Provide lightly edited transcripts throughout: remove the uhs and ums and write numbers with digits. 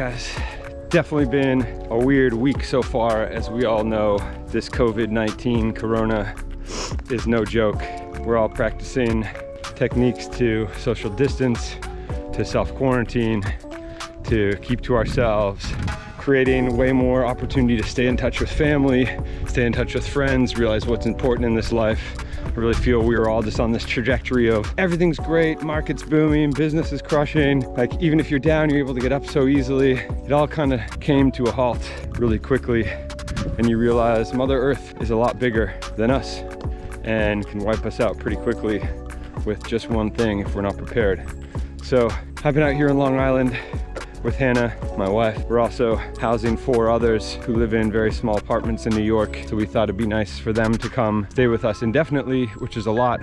guys. Definitely been a weird week so far. As we all know, this COVID-19 corona is no joke. We're all practicing techniques to social distance, to self-quarantine, to keep to ourselves, creating way more opportunity to stay in touch with family, stay in touch with friends, realize what's important in this life. I really feel we were all just on this trajectory of everything's great, market's booming, business is crushing. Like, even if you're down, you're able to get up so easily. It all kind of came to a halt really quickly, and you realize Mother Earth is a lot bigger than us and can wipe us out pretty quickly with just one thing if we're not prepared. So I've been out here in Long Island with Hannah, my wife. We're also housing 4 others who live in very small apartments in New York. So we thought it'd be nice for them to come stay with us indefinitely, which is a lot,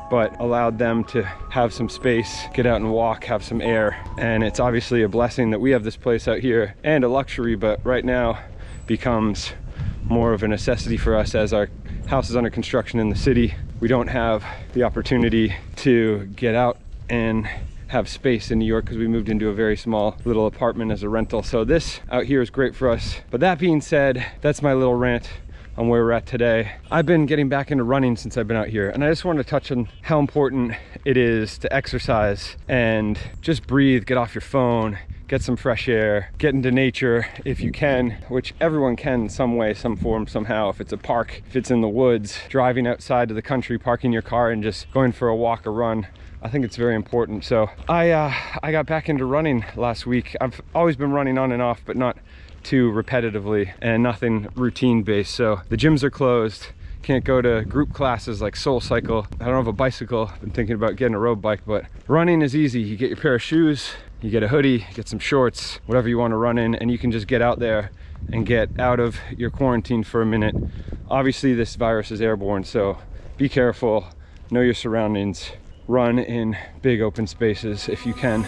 but allowed them to have some space, get out and walk, have some air. And it's obviously a blessing that we have this place out here, and a luxury, but right now becomes more of a necessity for us as our house is under construction in the city. We don't have the opportunity to get out and have space in New York because we moved into a very small little apartment as a rental. So this out here is great for us. But that being said, that's my little rant on where we're at today. I've been getting back into running since I've been out here, and I just want to touch on how important it is to exercise and just breathe, get off your phone, get some fresh air, get into nature if you can, which everyone can in some way, some form, somehow. If it's a park, if it's in the woods, driving outside to the country, parking your car and just going for a walk or run. I think it's very important. So I got back into running last week. I've always been running on and off, but not too repetitively and nothing routine based. So the gyms are closed. Can't go to group classes like Soul Cycle. I don't have a bicycle. I've been thinking about getting a road bike, but running is easy. You get your pair of shoes, you get a hoodie, get some shorts, whatever you want to run in, and you can just get out there and get out of your quarantine for a minute. Obviously this virus is airborne, so be careful, know your surroundings, run in big open spaces if you can.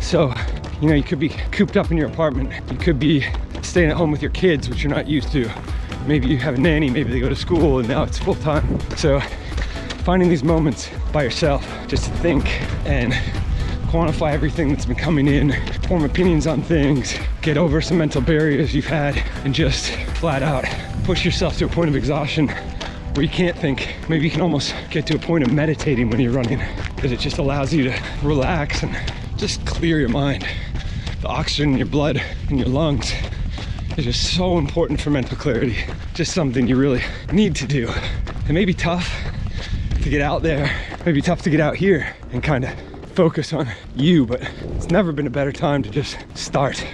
So, you know, you could be cooped up in your apartment. You could be staying at home with your kids, which you're not used to. Maybe you have a nanny, maybe they go to school and now it's full time. So finding these moments by yourself just to think and quantify everything that's been coming in, form opinions on things, get over some mental barriers you've had, and just flat out push yourself to a point of exhaustion where you can't think. Maybe you can almost get to a point of meditating when you're running, because it just allows you to relax and just clear your mind. The oxygen in your blood and your lungs is just so important for mental clarity. Just something you really need to do. It may be tough to get out there, it may be tough to get out here and kind of focus on you, but it's never been a better time to just start.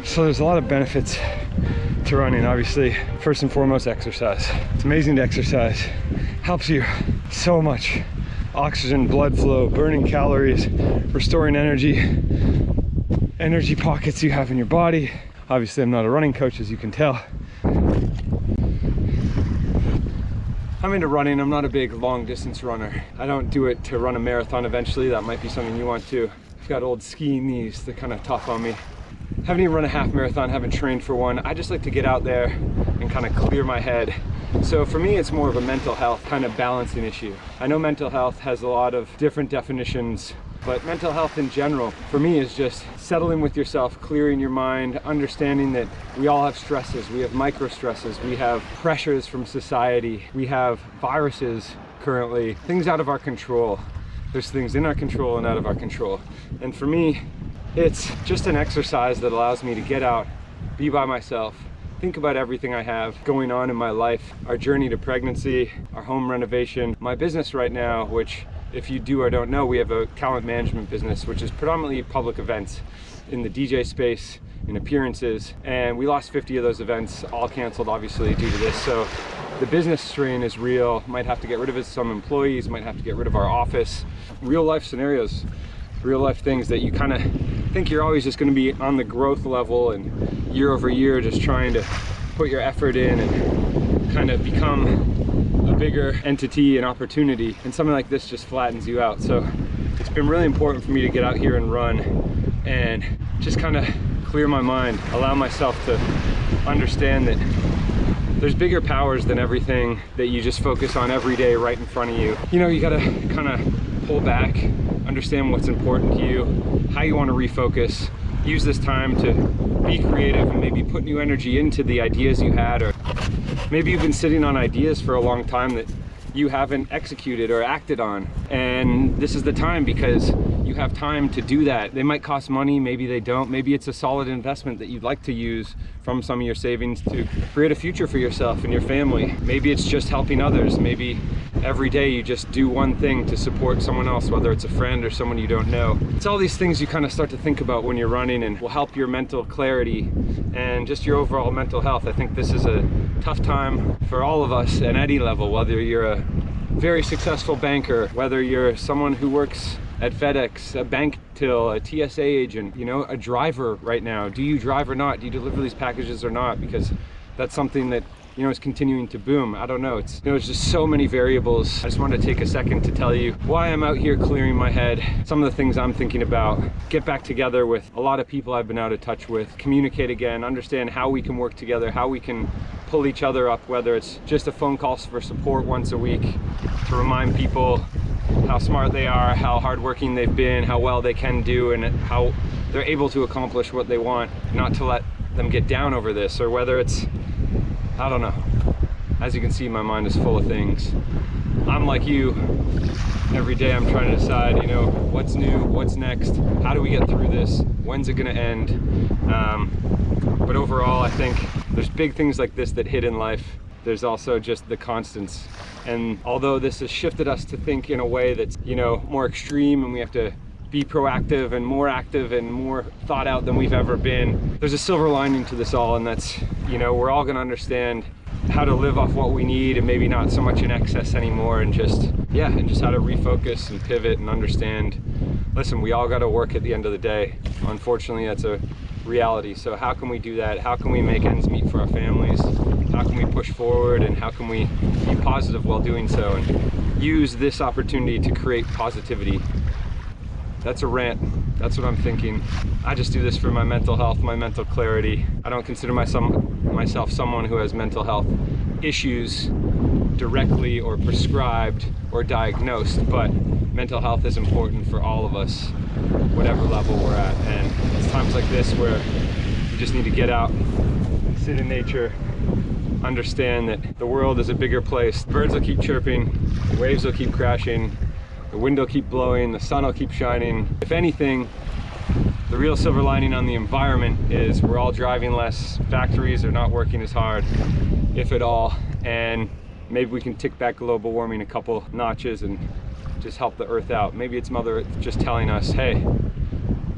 So there's a lot of benefits to running. Obviously, first and foremost, exercise. It's amazing to exercise. Helps you so much. Oxygen, blood flow, burning calories, restoring energy pockets you have in your body. Obviously, I'm not a running coach, as you can tell. I'm into running. I'm not a big long distance runner. I don't do it to run a marathon eventually. That might be something you want to. I've got old skiing knees. They're kind of tough on me. Haven't even run a half marathon, haven't trained for one. I just like to get out there and kind of clear my head. So for me, it's more of a mental health kind of balancing issue. I know mental health has a lot of different definitions, but mental health in general, for me, is just settling with yourself, clearing your mind, understanding that we all have stresses. We have micro stresses, we have pressures from society, we have viruses currently, things out of our control. There's things in our control and out of our control. And for me, it's just an exercise that allows me to get out, be by myself, think about everything I have going on in my life, our journey to pregnancy, our home renovation, my business right now, which if you do or don't know, we have a talent management business, which is predominantly public events. in the DJ space, in appearances, and we lost 50 of those events, all canceled obviously due to this. So the business strain is real. Might have to get rid of some employees, might have to get rid of our office. Real life scenarios, real life things that you kind of think you're always just going to be on the growth level and year over year just trying to put your effort in and kind of become a bigger entity and opportunity, and something like this just flattens you out. So it's been really important for me to get out here and run and just kind of clear my mind, allow myself to understand that there's bigger powers than everything that you just focus on every day right in front of you. You know, you gotta kind of pull back, understand what's important to you, how you want to refocus, use this time to be creative and maybe put new energy into the ideas you had, or maybe you've been sitting on ideas for a long time that you haven't executed or acted on, and this is the time because you have time to do that. They might cost money, maybe they don't. Maybe it's a solid investment that you'd like to use from some of your savings to create a future for yourself and your family. Maybe it's just helping others. Maybe every day you just do one thing to support someone else, whether it's a friend or someone you don't know. It's all these things you kind of start to think about when you're running, and will help your mental clarity and just your overall mental health. I think this is a tough time for all of us at any level, whether you're a very successful banker, whether you're someone who works at FedEx, a bank till, a TSA agent, you know, a driver right now. Do you drive or not? Do you deliver these packages or not? Because that's something that, you know, is continuing to boom. I don't know. It's, you know, it's just so many variables. I just wanted to take a second to tell you why I'm out here clearing my head, some of the things I'm thinking about, get back together with a lot of people I've been out of touch with, communicate again, understand how we can work together, how we can pull each other up, whether it's just a phone call for support once a week to remind people how smart they are, how hardworking they've been, how well they can do, and how they're able to accomplish what they want, not to let them get down over this, or whether it's, I don't know. As you can see, my mind is full of things. I'm like you. Every day I'm trying to decide, you know, what's new, what's next, how do we get through this, when's it gonna end? But overall, I think there's big things like this that hit in life. There's also just the constants. And although this has shifted us to think in a way that's, you know, more extreme, and we have to be proactive and more active and more thought out than we've ever been, there's a silver lining to this all, and that's, you know, we're all gonna understand how to live off what we need and maybe not so much in excess anymore, and just, yeah, and just how to refocus and pivot and understand, listen, we all gotta work at the end of the day. Unfortunately, that's a reality. So how can we do that? How can we make ends meet for our families? How can we push forward, and how can we be positive while doing so, and use this opportunity to create positivity? That's a rant. That's what I'm thinking. I just do this for my mental health, my mental clarity. I don't consider myself someone who has mental health issues directly or prescribed or diagnosed, but mental health is important for all of us, whatever level we're at. And it's times like this where you just need to get out, sit in nature, understand that the world is a bigger place. Birds will keep chirping, the waves will keep crashing, the wind will keep blowing, the sun will keep shining. If anything, the real silver lining on the environment is we're all driving less, factories are not working as hard, if at all, and maybe we can tick back global warming a couple notches and just help the earth out. Maybe it's Mother Earth just telling us, hey,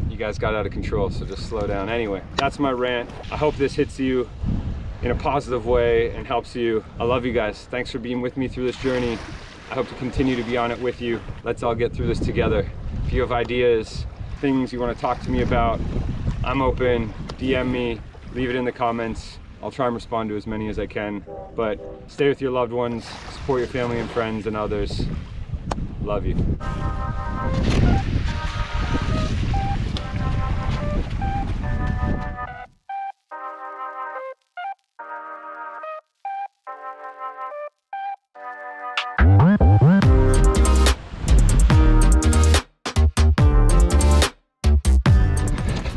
you guys got out of control, so just slow down. Anyway, that's my rant. I hope this hits you in a positive way and helps you. I love you guys. Thanks for being with me through this journey. I hope to continue to be on it with you. Let's all get through this together. If you have ideas, things you want to talk to me about, I'm open. DM me, leave it in the comments. I'll try and respond to as many as I can. But stay with your loved ones, support your family and friends and others. Love you.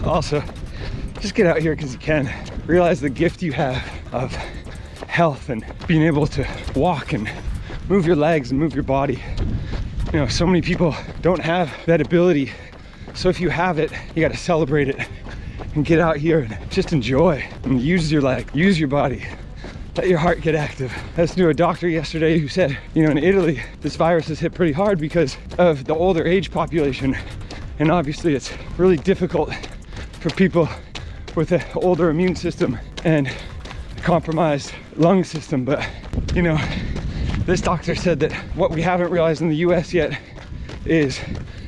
Also, just get out here because you can. Realize the gift you have of health and being able to walk and move your legs and move your body. You know, so many people don't have that ability. So if you have it, you got to celebrate it and get out here and just enjoy and use your leg, use your body. Let your heart get active. I listened to a doctor yesterday who said, you know, in Italy, this virus has hit pretty hard because of the older age population. And obviously it's really difficult for people with an older immune system and a compromised lung system. But you know, this doctor said that what we haven't realized in the US yet is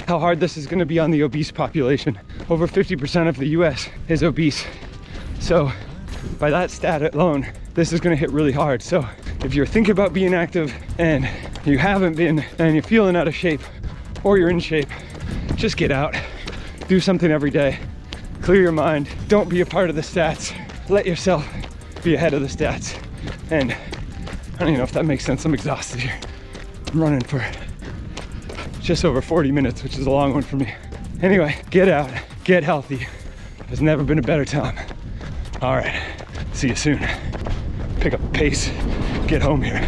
how hard this is going to be on the obese population. Over 50% of the US is obese. So by that stat alone, this is going to hit really hard. So if you're thinking about being active and you haven't been and you're feeling out of shape or you're in shape, just get out, do something every day, clear your mind, don't be a part of the stats, let yourself be ahead of the stats. And I don't even know if that makes sense. I'm exhausted here. I'm running for just over 40 minutes, which is a long one for me. Anyway, get out, get healthy. There's never been a better time. All right, see you soon. Pick up the pace, get home here.